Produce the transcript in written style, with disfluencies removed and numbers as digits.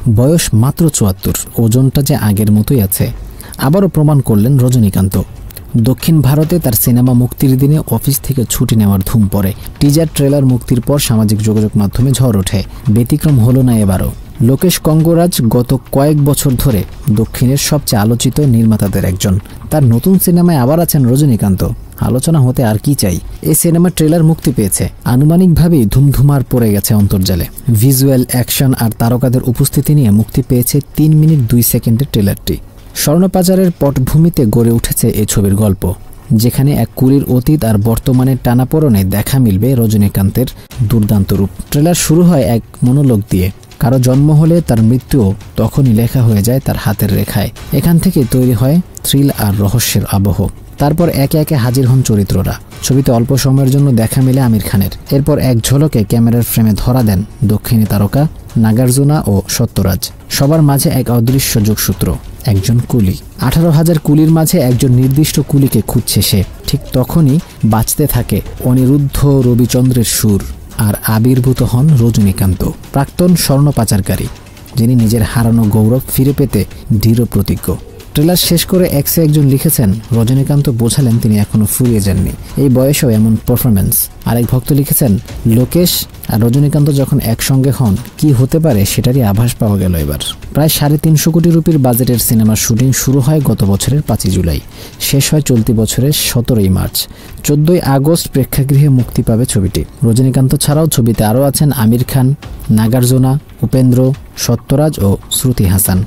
বয়স মাত্র ৭৪, ওজনটা যে আগের মতোই আছে। আবারও প্রমাণ করলেন রজনীকান্ত। দক্ষিণ ভারতে তার সিনেমা মুক্তির দিনে অফিস থেকে ছুটি নেওয়ার ধুম পড়ে। টিজার ট্রেলার মুক্তির পর সামাজিক যোগাযোগ মাধ্যমে ঝড় ওঠে। ব্যতিক্রম হলো না এবারও। লোকেশ কঙ্গরাজ গত কয়েক বছর ধরে দক্ষিণের সবচেয়ে আলোচিত নির্মাতাদের একজন। তার নতুন সিনেমায় আবার আছেন রজনীকান্ত। আলোচনা হতে আর কি চাই। এই সিনেমার ট্রেলার মুক্তি পেয়েছে। আনুমানিকভাবেই ধুমধুমার পড়ে গেছে অন্তর্জালে। ভিজুয়াল, অ্যাকশন আর তারকাদের উপস্থিতি নিয়ে মুক্তি পেয়েছে 3 মিনিট 2 সেকেন্ডের ট্রেলারটি। স্বর্ণপাচারের পটভূমিতে গড়ে উঠেছে এই ছবির গল্প, যেখানে এক কুলির অতীত আর বর্তমানের টানাপোড়েনে দেখা মিলবে রজনীকান্তের দুর্দান্ত রূপ। ট্রেলার শুরু হয় এক মনোলগ দিয়ে। কারো জন্ম হলে তার মৃত্যুও তখনই লেখা হয়ে যায় তার হাতের রেখায়। এখান থেকে তৈরি হয় থ্রিল আর রহস্যের আবহ। তারপর একে একে হাজির হন চরিত্ররা। ছবিতে অল্প সময়ের জন্য দেখা মেলে আমির খানের। এরপর এক ঝলকে ক্যামেরার ফ্রেমে ধরা দেন দক্ষিণী তারকা নাগার্জুনা ও সত্যরাজ। সবার মাঝে এক অদৃশ্য যোগসূত্র, একজন কুলি। 18,000 কুলির মাঝে একজন নির্দিষ্ট কুলিকে খুঁজছে সে। ঠিক তখনই বাজতে থাকে অনিরুদ্ধ রবিচন্দ্রের সুর, আর আবির্ভূত হন রজনীকান্ত, প্রাক্তন স্বর্ণ পাচারকারী, যিনি নিজের হারানো গৌরব ফিরে পেতে দৃঢ় প্রতিজ্ঞ। ট্রেলার শেষ করে এক্সে একজন লিখেছেন, রজনীকান্ত বোঝালেন তিনি এখনো ফুরিয়ে যাননি, এই বয়সেও এমন পারফরমেন্স। আরেক ভক্ত লিখেছেন, লোকেশ আর রজনীকান্ত যখন একসঙ্গে হন কি হতে পারে সেটারই আভাস পাওয়া গেল এবার। প্রায় 350 কোটি রুপির বাজেটের সিনেমার শুটিং শুরু হয় গত বছরের 5 জুলাই, শেষ হয় চলতি বছরের 17 মার্চ। 14 আগস্ট প্রেক্ষাগৃহে মুক্তি পাবে ছবিটি। রজনীকান্ত ছাড়াও ছবিতে আরও আছেন আমির খান, নাগার্জুনা, উপেন্দ্র, সত্যরাজ ও শ্রুতি হাসান।